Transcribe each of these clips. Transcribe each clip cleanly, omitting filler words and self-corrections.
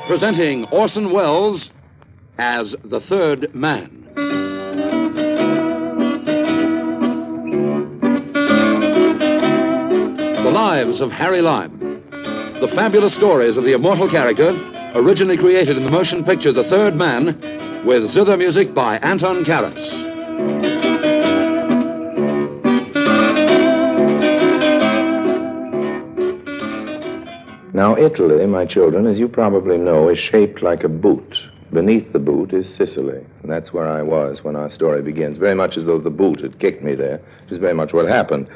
Presenting Orson Welles as the third man. The Lives of Harry Lime. The fabulous stories of the immortal character, originally created in the motion picture The Third Man, with zither music by Anton Karas. Now, Italy, my children, as you probably know, is shaped like a boot. Beneath the boot is Sicily, and that's where I was when our story begins, very much as though the boot had kicked me there, which is very much what happened.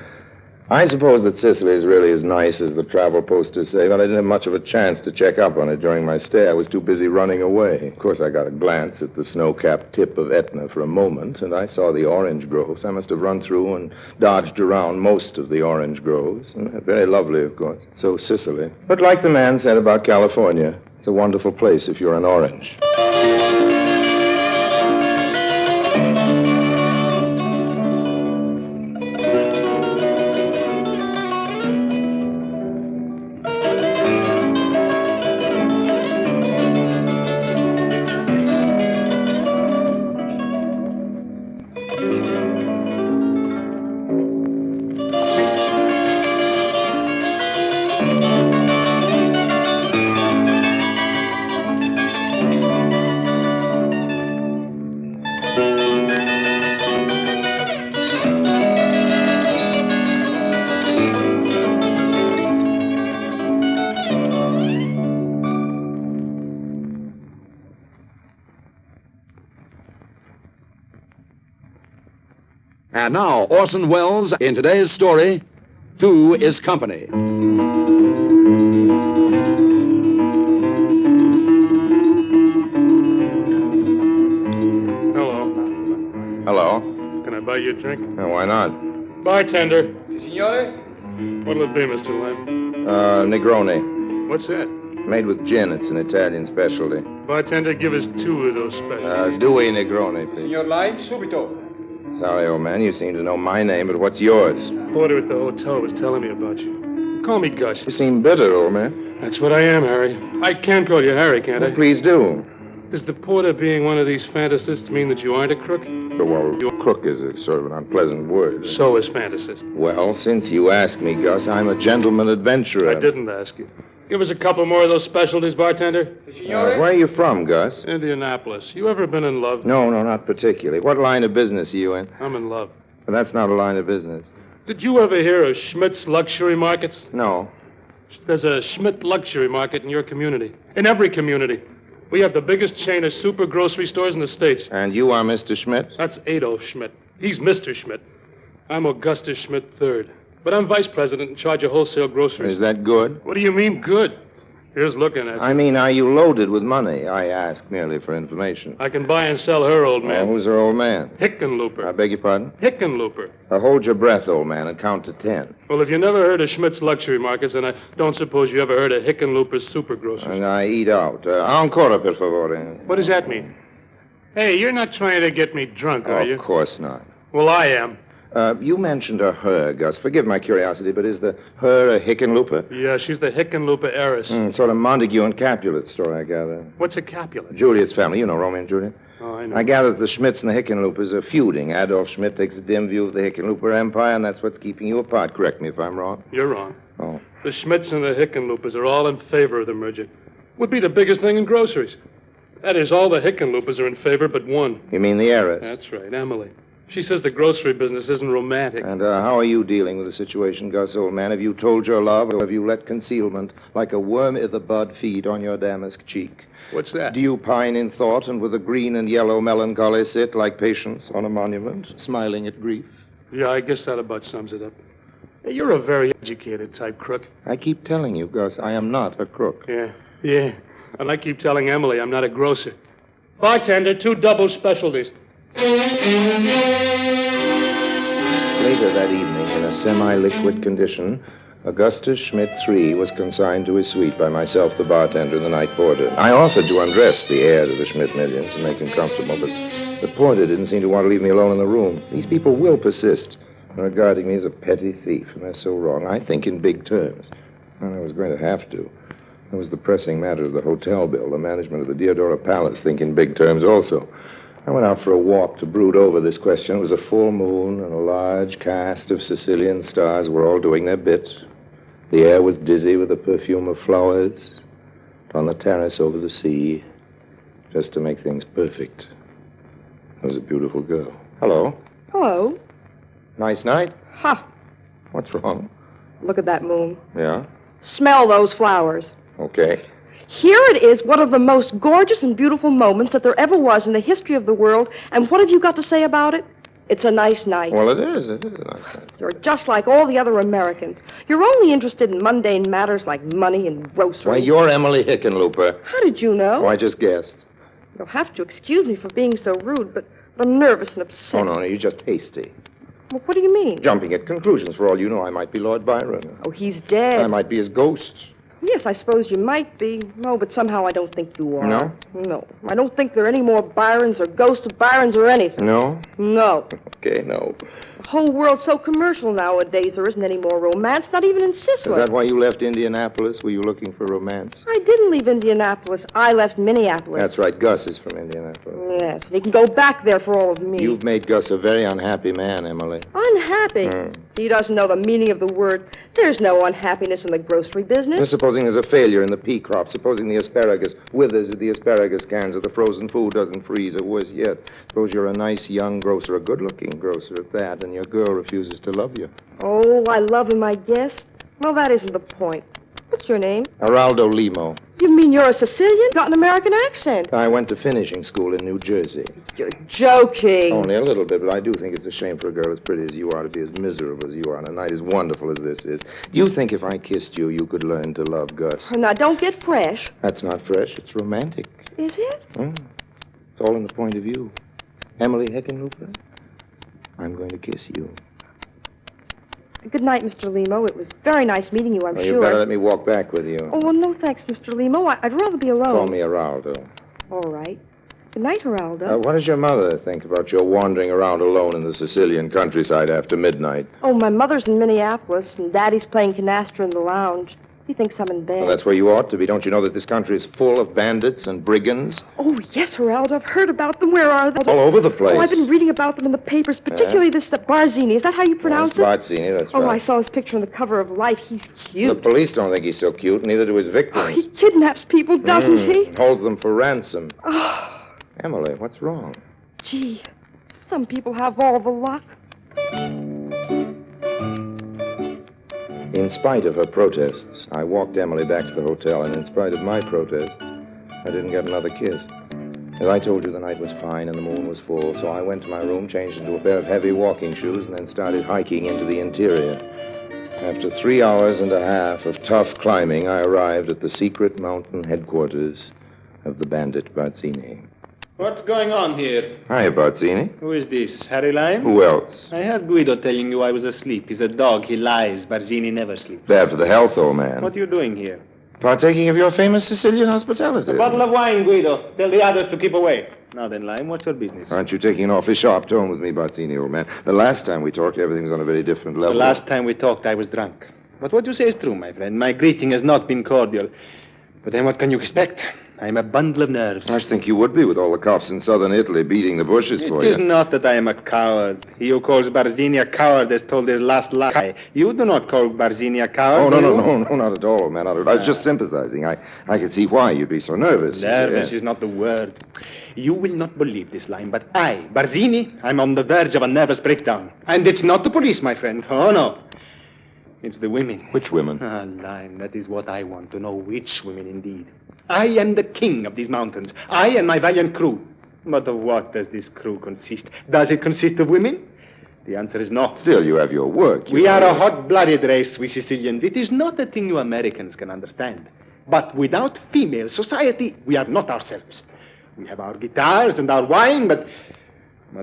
I suppose that Sicily is really as nice as the travel posters say, but I didn't have much of a chance to check up on it during my stay. I was too busy running away. Of course, I got a glance at the snow-capped tip of Etna for a moment, and I saw the orange groves. I must have run through and dodged around most of the orange groves. And very lovely, of course. So Sicily. But like the man said about California, it's a wonderful place if you're an orange. And now, Orson Welles in today's story, Two is Company. Hello. Hello. Can I buy you a drink? Why not? Bartender. Signore? What'll it be, Mr. Lime? Negroni. What's that? Made with gin. It's an Italian specialty. Bartender, give us two of those specials. Dewey Negroni, please. Signor Lime, subito. Sorry, old man, you seem to know my name, but what's yours? Porter at the hotel was telling me about you. Call me Gus. You seem bitter, old man. That's what I am, Harry. I can call you Harry, can't I? Please do. Does the porter being one of these fantasists mean that you aren't a crook? Well, crook is a sort of an unpleasant word. So is fantasist. Well, since you ask me, Gus, I'm a gentleman adventurer. I didn't ask you. Give us a couple more of those specialties, bartender. Signore? Where are you from, Gus? Indianapolis. You ever been in love? No, not particularly. What line of business are you in? I'm in love. Well, that's not a line of business. Did you ever hear of Schmidt's Luxury Markets? No. There's a Schmidt Luxury Market in your community. In every community. We have the biggest chain of super grocery stores in the States. And you are Mr. Schmidt? That's Adolf Schmidt. He's Mr. Schmidt. I'm Augustus Schmidt III. But I'm vice president in charge of wholesale groceries. Is that good? What do you mean, good? Here's looking at you. I mean, are you loaded with money? I ask merely for information. I can buy and sell her, old man. Who's her old man? Hickenlooper. I beg your pardon? Hickenlooper. Hold your breath, old man, and count to 10. Well, if you never heard of Schmidt's Luxury Markets, then I don't suppose you ever heard of Hickenlooper's Super Groceries. And I eat out. Ancora, per favore. What does that mean? Hey, you're not trying to get me drunk, are you? Of course not. Well, I am. You mentioned a her, Gus. Forgive my curiosity, but is the her a Hickenlooper? Yeah, she's the Hickenlooper heiress. Sort of Montague and Capulet story, I gather. What's a Capulet? Juliet's family. You know Romeo and Juliet. Oh, I know. I gather that the Schmidts and the Hickenloopers are feuding. Adolf Schmidt takes a dim view of the Hickenlooper empire, and that's what's keeping you apart. Correct me if I'm wrong. You're wrong. Oh. The Schmidts and the Hickenloopers are all in favor of the merger. Would be the biggest thing in groceries. That is, all the Hickenloopers are in favor but one. You mean the heiress? That's right, Emily. She says the grocery business isn't romantic. And how are you dealing with the situation, Gus, old man? Have you told your love, or have you let concealment, like a worm i' the bud, feed on your damask cheek? What's that? Do you pine in thought, and with a green and yellow melancholy sit like patience on a monument, smiling at grief? Yeah, I guess that about sums it up. Hey, you're a very educated type crook. I keep telling you, Gus, I am not a crook. Yeah. And I keep telling Emily I'm not a grocer. Bartender, 2 double specialties. Later that evening, in a semi-liquid condition, Augustus Schmidt III was consigned to his suite by myself, the bartender, and the night porter. I offered to undress the heir to the Schmidt millions and make him comfortable, but the porter didn't seem to want to leave me alone in the room. These people will persist in regarding me as a petty thief, and they're so wrong. I think in big terms. And I was going to have to. There was the pressing matter of the hotel bill. The management of the Diodora Palace think in big terms also. I went out for a walk to brood over this question. It was a full moon, and a large cast of Sicilian stars were all doing their bit. The air was dizzy with the perfume of flowers. On the terrace over the sea, just to make things perfect, there was a beautiful girl. Hello. Hello. Nice night? Ha. What's wrong? Look at that moon. Yeah? Smell those flowers. Okay. Here it is, one of the most gorgeous and beautiful moments that there ever was in the history of the world. And what have you got to say about it? It's a nice night. Well, it is. It is a nice night. You're just like all the other Americans. You're only interested in mundane matters like money and groceries. Why, you're Emily Hickenlooper. How did you know? Oh, I just guessed. You'll have to excuse me for being so rude, but I'm nervous and upset. Oh, no, you're just hasty. Well, what do you mean? Jumping at conclusions. For all you know, I might be Lord Byron. Oh, he's dead. I might be his ghost. Yes, I suppose you might be. No, but somehow I don't think you are. No? No. I don't think there are any more Byrons or ghosts of Byrons or anything. No? No. Okay, no. The whole world's so commercial nowadays, there isn't any more romance, not even in Sicily. Is that why you left Indianapolis? Were you looking for romance? I didn't leave Indianapolis. I left Minneapolis. That's right. Gus is from Indianapolis. Yes, and he can go back there for all of me. You've made Gus a very unhappy man, Emily. Unhappy? He doesn't know the meaning of the word. There's no unhappiness in the grocery business. Just supposing there's a failure in the pea crop, supposing the asparagus withers at the asparagus cans, or the frozen food doesn't freeze, or worse yet, suppose you're a nice young grocer, a good-looking grocer at that, and your girl refuses to love you. Oh, I love him, I guess. Well, that isn't the point. What's your name? Geraldo Limo. You mean you're a Sicilian? Got an American accent. I went to finishing school in New Jersey. You're joking. Only a little bit, but I do think it's a shame for a girl as pretty as you are to be as miserable as you are on a night as wonderful as this is. Do you think if I kissed you, you could learn to love Gus? Oh, now, don't get fresh. That's not fresh. It's romantic. Is it? It's all in the point of view. Emily Hickenlooper, I'm going to kiss you. Good night, Mr. Limo. It was very nice meeting you, I'm Well, sure. you better let me walk back with you. Oh, well, no thanks, Mr. Limo. I'd rather be alone. Call me Geraldo. All right. Good night, Geraldo. What does your mother think about your wandering around alone in the Sicilian countryside after midnight? Oh, my mother's in Minneapolis, and Daddy's playing canasta in the lounge. He thinks I'm in bed. Well, that's where you ought to be. Don't you know that this country is full of bandits and brigands? Oh, yes, Geraldo. I've heard about them. Where are they? All over the place. Oh, I've been reading about them in the papers, particularly this Barzini. Is that how you pronounce it? Barzini, that's Oh, right. I saw his picture on the cover of Life. He's cute. The police don't think he's so cute, neither do his Oh, victims. he kidnaps people, doesn't he? Holds them for ransom. Oh, Emily, what's wrong? gee. Some people have all the luck. In spite of her protests, I walked Emily back to the hotel, and in spite of my protests, I didn't get another kiss. As I told you, the night was fine and the moon was full, so I went to my room, changed into a pair of heavy walking shoes, and then started hiking into the interior. After 3 hours and a half of tough climbing, I arrived at the secret mountain headquarters of the bandit Barzini. What's going on here? Hi, Barzini. Who is this, Harry Lime? Who else? I heard Guido telling you I was asleep. He's a dog. He lies. Barzini never sleeps. Bad for the health, old man. What are you doing here? Partaking of your famous Sicilian hospitality. A bottle of wine, Guido. Tell the others to keep away. Now then, Lime, what's your business? Aren't you taking an awfully sharp tone with me, Barzini, old man? The last time we talked, everything was on a very different level. The last time we talked, I was drunk. But what you say is true, my friend. My greeting has not been cordial. But then what can you expect? I'm a bundle of nerves. I should think you would be with all the cops in southern Italy beating the bushes for It you. is not that I am a coward. He who calls Barzini a coward has told his last lie. You do not call Barzini a coward, Oh, do you? no, not at all, man. I was just sympathizing. I could see why you'd be so nervous. Nervous Yeah. is not the word. You will not believe this, Lime, but I, Barzini, I'm on the verge of a nervous breakdown. And it's not the police, my friend. Oh, no. It's the women. Which women? Ah, Lime, that is what I want to know. Which women, indeed. I am the king of these mountains. I and my valiant crew. But of what does this crew consist? Does it consist of women? The answer is no. Still, you have your work. We are a hot-blooded race, we Sicilians. It is not a thing you Americans can understand. But without female society, we are not ourselves. We have our guitars and our wine, but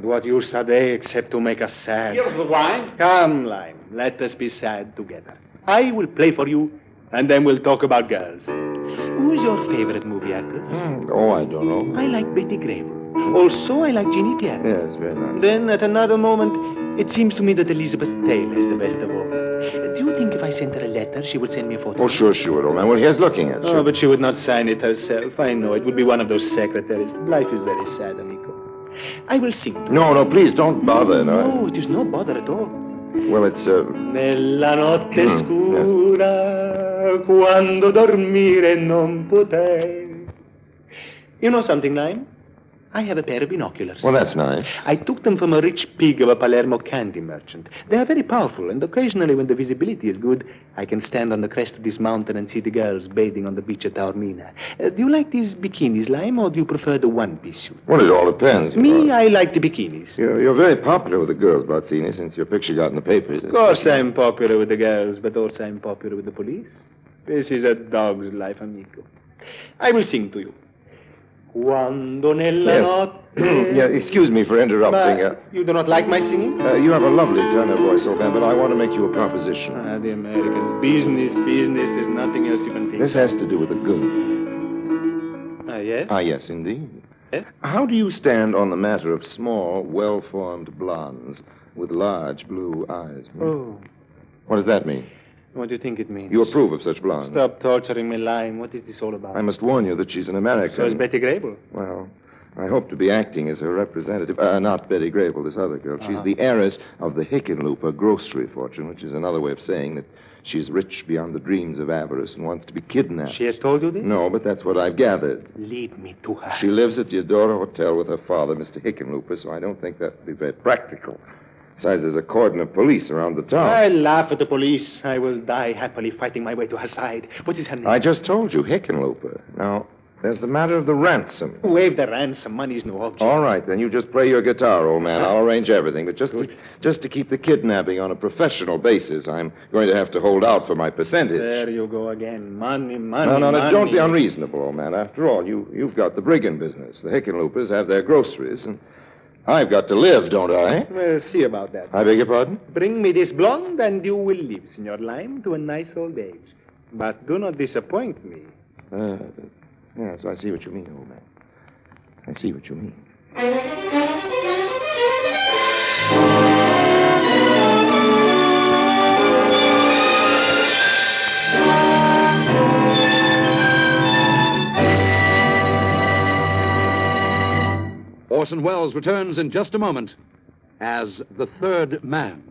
what use are they except to make us sad? Here's the wine. Come, Lime, let us be sad together. I will play for you, and then we'll talk about girls. Who is your favorite movie actress? I don't know. I like Betty Grable. Also, I like Jeannie Pierre. Yes, very nice. Then, at another moment, it seems to me that Elizabeth Taylor is the best of all. Do you think if I I sent her a letter, she would send me a photo. Oh, sure she would, old man. Well, here's looking at you. Oh, but she would not sign it herself. I know. It would be one of those secretaries. Life is very sad, amico. I will sing to you. No, please don't bother. No, it is no bother at all. Well, it's, Nella notte scura, quando dormire non potei. You know something, Lime? I have a pair of binoculars. Well, that's nice. I took them from a rich pig of a Palermo candy merchant. They are very powerful, and occasionally when the visibility is good, I can stand on the crest of this mountain and see the girls bathing on the beach at Taormina. Do you like these bikinis, Lime, or do you prefer the one-piece suit? Well, it all depends. Me, I like the bikinis. You're very popular with the girls, Bazzini, since your picture got in the papers. Of course I'm popular with the girls, but also I'm popular with the police. This is a dog's life, amico. I will sing to you. Quando nella notte... Yeah, excuse me for interrupting. You do not like my singing? You have a lovely tenor voice, old man, but I want to make you a proposition. The Americans. Business. There's nothing else you can think. This has to do with the goon. Yes? Yes, indeed. Yes? How do you stand on the matter of small, well-formed blondes with large blue eyes? Oh. What does that mean? What do you think it means? You approve of such blondes? Stop torturing me, Lime. What is this all about? I must warn you that she's an American. So is Betty Grable. Well, I hope to be acting as her representative. Not Betty Grable, this other girl. She's the heiress of the Hickenlooper grocery fortune, which is another way of saying that she's rich beyond the dreams of avarice and wants to be kidnapped. She has told you this? No, but that's what I've gathered. Lead me to her. She lives at the Eudora Hotel with her father, Mr. Hickenlooper, so I don't think that would be very practical. Besides, there's a cordon of police around the town. I laugh at the police. I will die happily fighting my way to her side. What is her name? I just told you, Hickenlooper. Now, there's the matter of the ransom. Waive the ransom. Money is no object. All right, then you just play your guitar, old man. I'll arrange everything. But just to keep the kidnapping on a professional basis, I'm going to have to hold out for my percentage. There you go again. Money. No, don't be unreasonable, old man. After all, you've got the brigand business. The Hickenloopers have their groceries, and I've got to live, don't I? We'll see about that. I beg your pardon? Bring me this blonde, and you will live, Senor Lime, to a nice old age. But do not disappoint me. Yes, I see what you mean, old man. I see what you mean. Orson Welles returns in just a moment as the third man.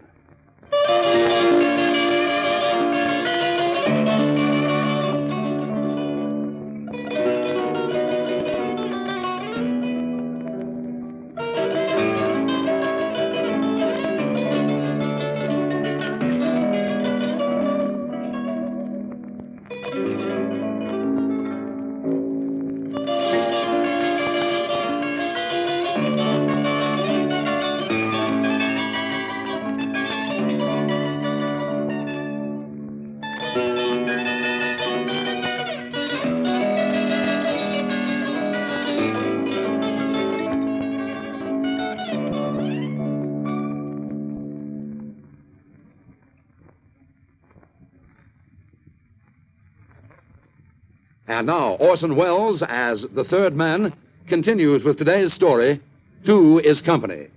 And now, Orson Welles, as the third man, continues with today's story, Two is Company.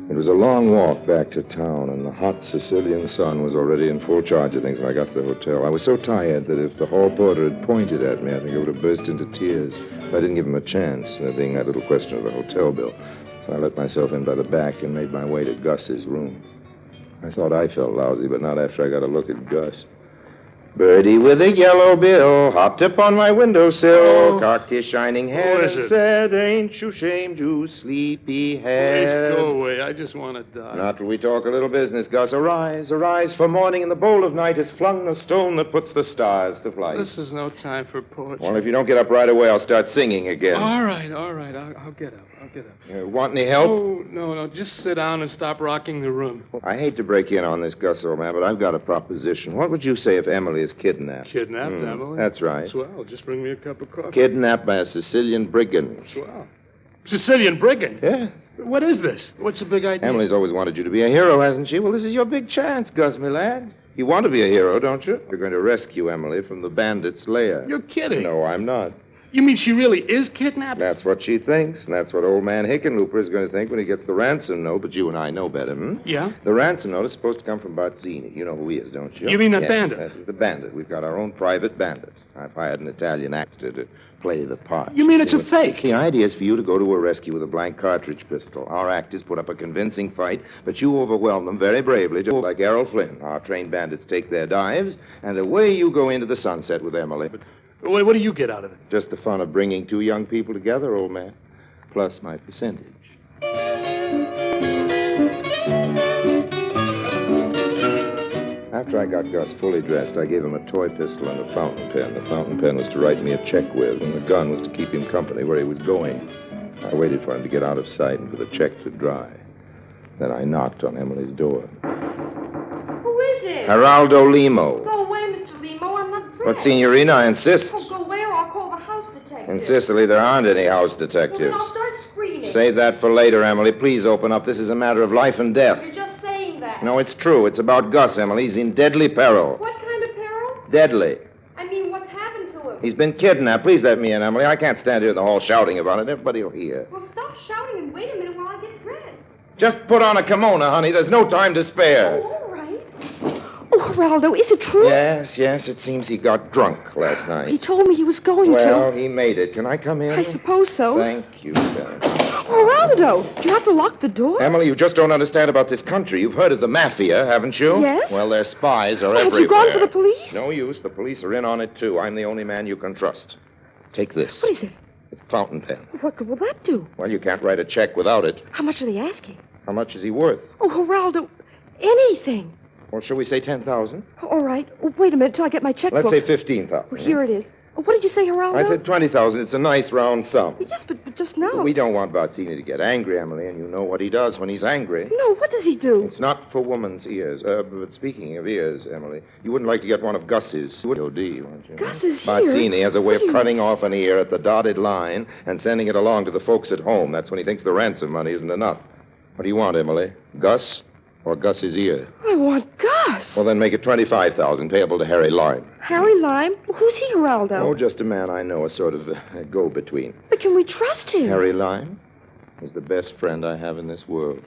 It was a long walk back to town, and the hot Sicilian sun was already in full charge of things when I got to the hotel. I was so tired that if the hall porter had pointed at me, I think I would have burst into tears. But I didn't give him a chance, there being that little question of the hotel bill. So I let myself in by the back and made my way to Gus's room. I thought I felt lousy, but not after I got a look at Gus. Birdie with a yellow bill hopped up on my windowsill, cocked his shining head and said, "Ain't you shamed, you sleepy head?" Please go away. I just want to die. Not till we talk a little business, Gus. Arise, arise, for morning in the bowl of night is flung the stone that puts the stars to flight. This is no time for poetry. Well, if you don't get up right away, I'll start singing again. All right. I'll get up. Want any help? Oh, no. Just sit down and stop rocking the room. I hate to break in on this, Gus, old man, but I've got a proposition. What would you say if Emily is kidnapped? Kidnapped, Emily? That's right. Swell. Just bring me a cup of coffee. Kidnapped by a Sicilian brigand. Swell. Sicilian brigand? Yeah. What is this? What's the big idea? Emily's always wanted you to be a hero, hasn't she? Well, this is your big chance, Gus, my lad. You want to be a hero, don't you? You're going to rescue Emily from the bandit's lair. You're kidding. No, I'm not. You mean she really is kidnapped? That's what she thinks, and that's what old man Hickenlooper is going to think when he gets the ransom note, but you and I know better, Yeah? The ransom note is supposed to come from Bazzini. You know who he is, don't you? You mean that Yes, bandit? That is the bandit. We've got our own private bandit. I've hired an Italian actor to play the part. You mean it's See, a fake? The idea is for you to go to a rescue with a blank cartridge pistol. Our actors put up a convincing fight, but you overwhelm them very bravely, just like Errol Flynn. Our trained bandits take their dives, and away you go into the sunset with Emily. Wait, what do you get out of it? Just the fun of bringing two young people together, old man, plus my percentage. After I got Gus fully dressed, I gave him a toy pistol and a fountain pen. The fountain pen was to write me a check with, and the gun was to keep him company where he was going. I waited for him to get out of sight and for the check to dry. Then I knocked on Emily's door. Who is it? Geraldo Limo. Go away, Mr. Limo. I'm not dressed. But, Signorina, I insist. Oh, go away or I'll call the house detective. In Sicily, there aren't any house Well, then detectives. I'll start screaming. Save that for later, Emily. Please open up. This is a matter of life and death. You're just saying that. No, it's true. It's about Gus, Emily. He's in deadly peril. What kind of peril? Deadly. I mean, what's happened to him? He's been kidnapped. Please let me in, Emily. I can't stand here in the hall shouting about it. Everybody will hear. Well, stop shouting and wait a minute while I get dressed. Just put on a kimono, honey. There's no time to spare. Oh, all right. Oh, Geraldo, is it true? Yes. It seems he got drunk last He night. told me he was going Well, to. he made it. Can I come in? I suppose so. Thank you, Bennett. Geraldo, do you have to lock the door? Emily, you just don't understand about this country. You've heard of the mafia, haven't you? Yes. Well, their spies are Have everywhere. you gone to the police? No use. The police are in on it, too. I'm the only man you can trust. Take this. What is it? It's a fountain pen. What will that do? Well, you can't write a check without it. How much are they asking? How much is he worth? Oh, Geraldo, anything. Well, shall we say 10,000? All right. Oh, wait a minute till I get my checkbook. Let's say 15,000. Oh, here it is. Oh, what did you say, Geraldo? I said 20,000. It's a nice round sum. Yes, but just now. We don't want Bazzini to get angry, Emily, and you know what he does when he's angry. No, what does he do? It's not for woman's ears. But speaking of ears, Emily, you wouldn't like to get one of Gus's. OD, won't you? Gus's ear? Bazzini has a way What do of you- cutting off an ear at the dotted line and sending it along to the folks at home. That's when he thinks the ransom money isn't enough. What do you want, Emily? Gus or Gus's ear? I want Gus. Well, then make it 25,000, payable to Harry Lime. Harry Lime? Well, who's he, Geraldo? Oh, just a man I know, a sort of a go-between. But can we trust him? Harry Lime is the best friend I have in this world.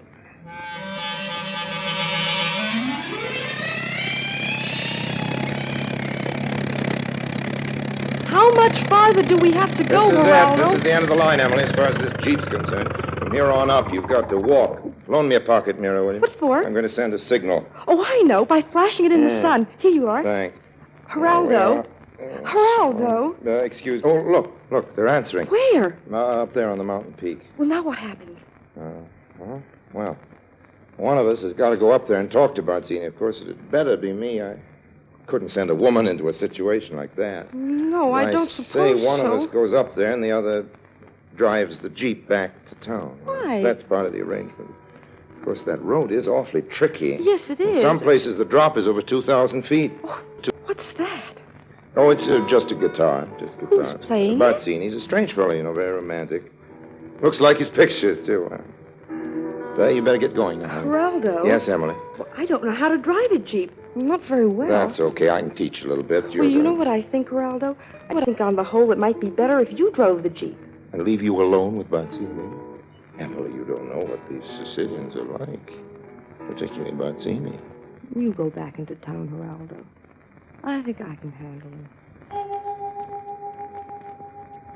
How much farther do we have to go, This is Geraldo? it. This is the end of the line, Emily, as far as this Jeep's concerned. From here on up, you've got to walk. Loan me a pocket mirror, will you? What for? I'm going to send a signal. Oh, I know, by flashing it in the sun. Here you are. Thanks. Geraldo. Geraldo. Excuse. Oh, look, they're answering. Where? Up there on the mountain peak. Well, now what happens? Well, one of us has got to go up there and talk to Bazzini. Of course, it'd better be me. I couldn't send a woman into a situation like that. No, I As don't say suppose one so. of us goes up there and the other drives the Jeep back to town. Why? That's part of the arrangement. Of course, that road is awfully tricky. Yes, it In is. some places, the drop is over 2,000 feet. What's that? Oh, it's just a guitar. Just a guitar. Who's playing it? Bazzini. He's a strange fellow, you know, very romantic. Looks like his pictures, too. You better get going now. Geraldo. Yes, Emily. Well, I don't know how to drive a Jeep. Not very well. That's okay. I can teach you a little bit. Well, you know what I think, Geraldo? I think on the whole it might be better if you drove the Jeep. And leave you alone with Bazzini. Emily, you don't know what these Sicilians are like. Particularly Bazzini. You go back into town, Geraldo. I think I can handle him.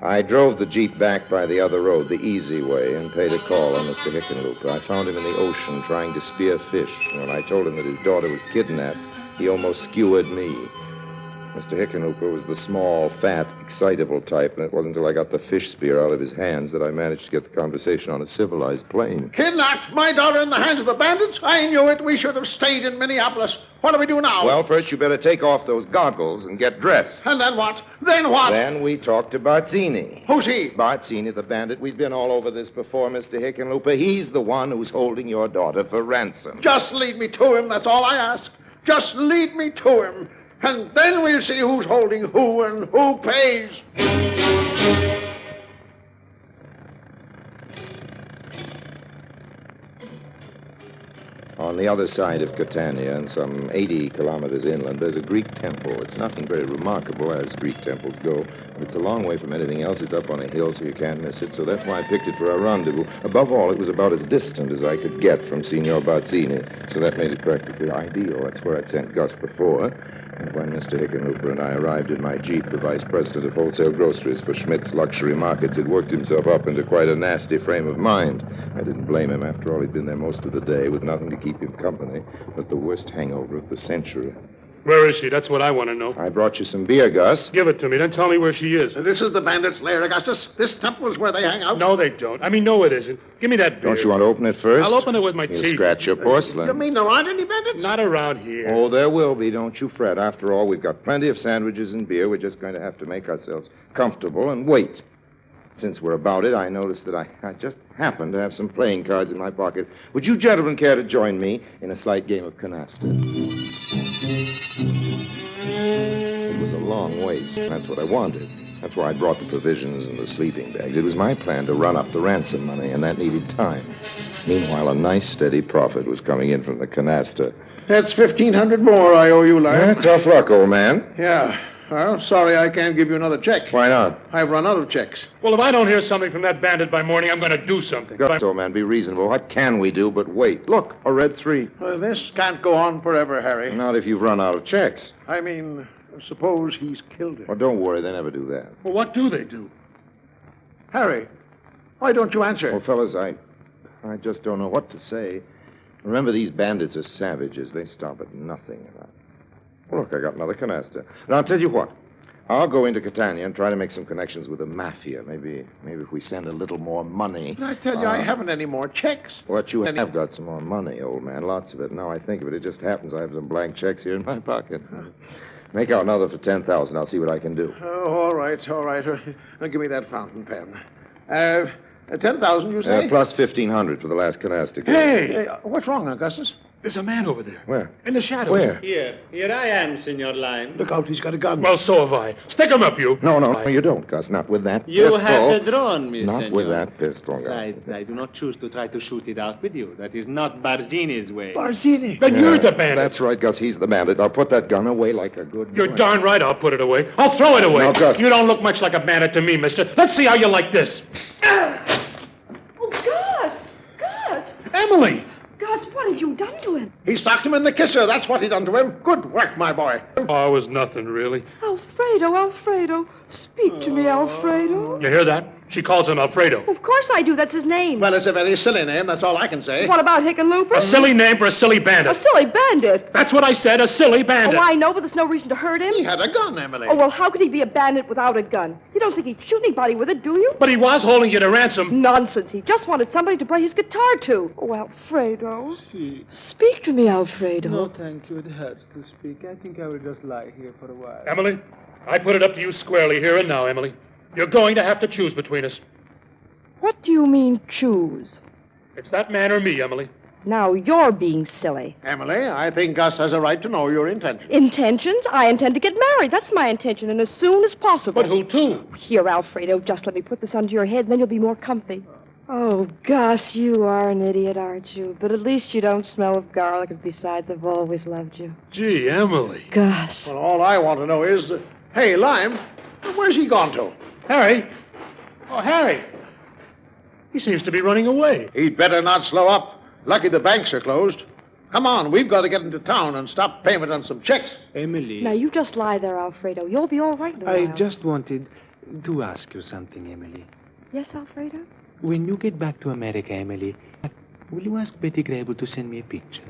I drove the Jeep back by the other road, the easy way, and paid a call on Mr. Hickenlooper. I found him in the ocean trying to spear fish. And when I told him that his daughter was kidnapped, he almost skewered me. Mr. Hickenlooper was the small, fat, excitable type, and it wasn't until I got the fish spear out of his hands that I managed to get the conversation on a civilized plane. Kidnapped my daughter in the hands of the bandits? I knew it. We should have stayed in Minneapolis. What do we do now? Well, first you better take off those goggles and get dressed. And then what? Then what? Then we talk to Bazzini. Who's he? Bazzini, the bandit. We've been all over this before, Mr. Hickenlooper. He's the one who's holding your daughter for ransom. Just lead me to him, that's all I ask. Just lead me to him. And then we'll see who's holding who and who pays. On the other side of Catania, and some 80 kilometers inland, there's a Greek temple. It's nothing very remarkable, as Greek temples go. But it's a long way from anything else. It's up on a hill, so you can't miss it. So that's why I picked it for our rendezvous. Above all, it was about as distant as I could get from Signor Bazzini. So that made it practically ideal. That's where I'd sent Gus before. And when Mr. Hickenlooper and I arrived in my Jeep, the vice president of wholesale groceries for Schmidt's luxury markets had worked himself up into quite a nasty frame of mind. I didn't blame him. After all, he'd been there most of the day with nothing to keep him company but the worst hangover of the century. Where is she? That's what I want to know. I brought you some beer, Gus. Give it to me, then tell me where she is. This is the bandits' lair, Augustus. This temple is where they hang out. No, they don't. I mean, no, it isn't. Give me that beer. Don't you want to open it first? I'll open it with my You'll teeth. scratch your porcelain. You mean there aren't any bandits? Not around here. Oh, there will be. Don't you fret. After all, we've got plenty of sandwiches and beer. We're just going to have to make ourselves comfortable and wait. Since we're about it, I noticed that I just happened to have some playing cards in my pocket. Would you gentlemen care to join me in a slight game of canasta? It was a long wait. That's what I wanted. That's why I brought the provisions and the sleeping bags. It was my plan to run up the ransom money, and that needed time. Meanwhile, a nice, steady profit was coming in from the canasta. That's 1,500 more I owe you, Lyle. Tough luck, old man. Yeah. Well, sorry I can't give you another check. Why not? I've run out of checks. Well, if I don't hear something from that bandit by morning, I'm going to do something. Gus, old man, be reasonable. What can we do but wait? Look, a red 3. This can't go on forever, Harry. Not if you've run out of checks. I mean, suppose he's killed him. Well, don't worry, they never do that. Well, what do they do? Harry, why don't you answer? Well, fellas, I just don't know what to say. Remember, these bandits are savages. They stop at nothing. Look, I got another canasta. And I'll tell you what. I'll go into Catania and try to make some connections with the mafia. Maybe if we send a little more money. But I tell you, I haven't any more checks. What you have got some more money, old man. Lots of it. Now I think of it, it just happens I have some blank checks here in my pocket. Make out another for 10,000. I'll see what I can do. Oh, all right. Give me that fountain pen. 10,000, you say? Plus 1,500 for the last canasta. Hey! What's wrong, Augustus? There's a man over there. Where? In the shadows. Where? Here I am, Senor Lime. Look out, he's got a gun. Well, so have I. Stick him up, you. No, you don't, Gus. Not with that You pistol. have drawn me, Not senor. with that pistol, Gus. Besides, I do not choose to try to shoot it out with you. That is not Barzini's way. Barzini. Then you're the bandit. That's right, Gus. He's the bandit. I'll put that gun away like a good You're boy. darn right I'll put it away. I'll throw it away. Now, Gus. You don't look much like a bandit to me, mister. Let's see how you like this. Oh, Gus! Emily! Gus, what have you done to him? He socked him in the kisser. That's what he done to him. Good work, my boy. Oh, it was nothing, really. Alfredo, speak to me, Alfredo. You hear that? She calls him Alfredo. Of course I do. That's his name. Well, it's a very silly name. That's all I can say. What about Hickenlooper? A silly name for a silly A bandit. silly bandit. That's what I said, a silly bandit. Oh, I know, but there's no reason to hurt him. He had a gun, Emily. Oh, well, how could he be a bandit without a gun? You don't think he'd shoot anybody with it, do you? But he was holding you to ransom. Nonsense. He just wanted somebody to play his guitar to. Oh, Alfredo. Speak to me, Alfredo. No, thank you. It hurts to speak. I think I will just lie here for a while. Emily, I put it up to you squarely here and now, Emily. You're going to have to choose between us. What do you mean, choose? It's that man or me, Emily. Now you're being silly. Emily, I think Gus has a right to know your intentions. Intentions? I intend to get married. That's my intention, and as soon as possible. But who to? Here, Alfredo, just let me put this under your head, and then you'll be more comfy. Oh, Gus, you are an idiot, aren't you? But at least you don't smell of garlic, and besides, I've always loved you. Gee, Emily. Gus. Well, all I want to know is, hey, Lime, where's he gone to? Harry? Oh, Harry. He seems to be running away. He'd better not slow up. Lucky the banks are closed. Come on, we've got to get into town and stop payment on some checks. Emily, Now, you just lie there, Alfredo. You'll be all right in a I while. just wanted to ask you something, Emily. Yes, Alfredo? When you get back to America, Emily, will you ask Betty Grable to send me a picture?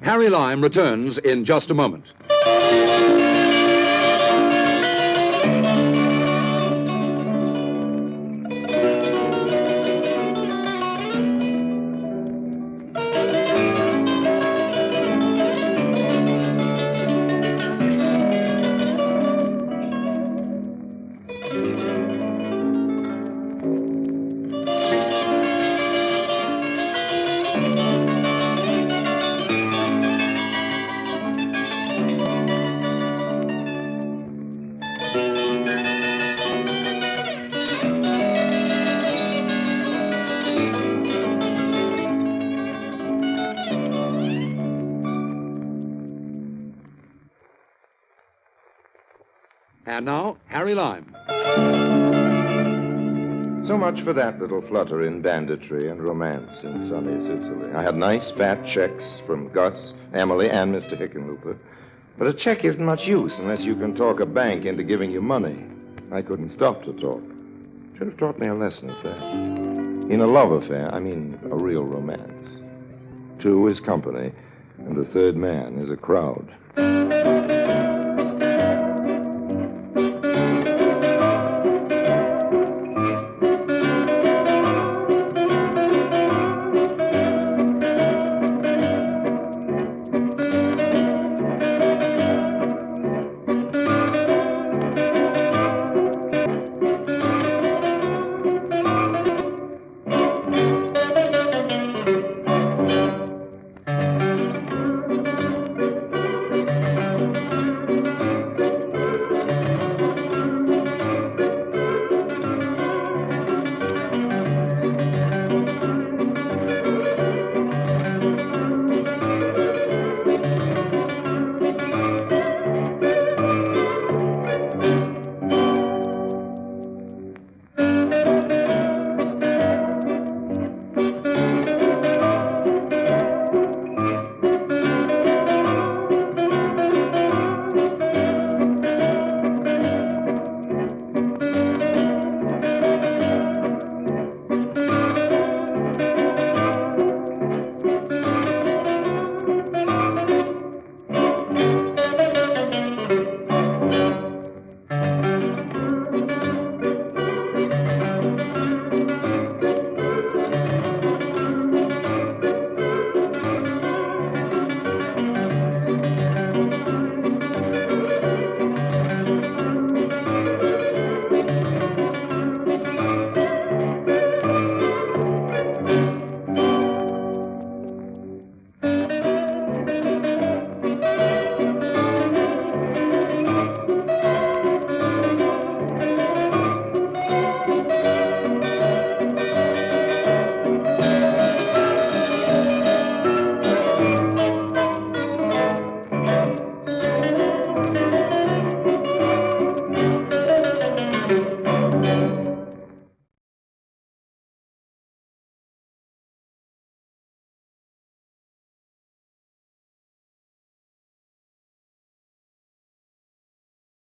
Harry Lime returns in just a moment. And now, Harry Lime. So much for that little flutter in banditry and romance in sunny Sicily. I had nice fat checks from Gus, Emily, and Mr. Hickenlooper. But a check isn't much use unless you can talk a bank into giving you money. I couldn't stop to talk. Should have taught me a lesson at that. In a love affair, I mean a real romance. Two is company, and the third man is a crowd.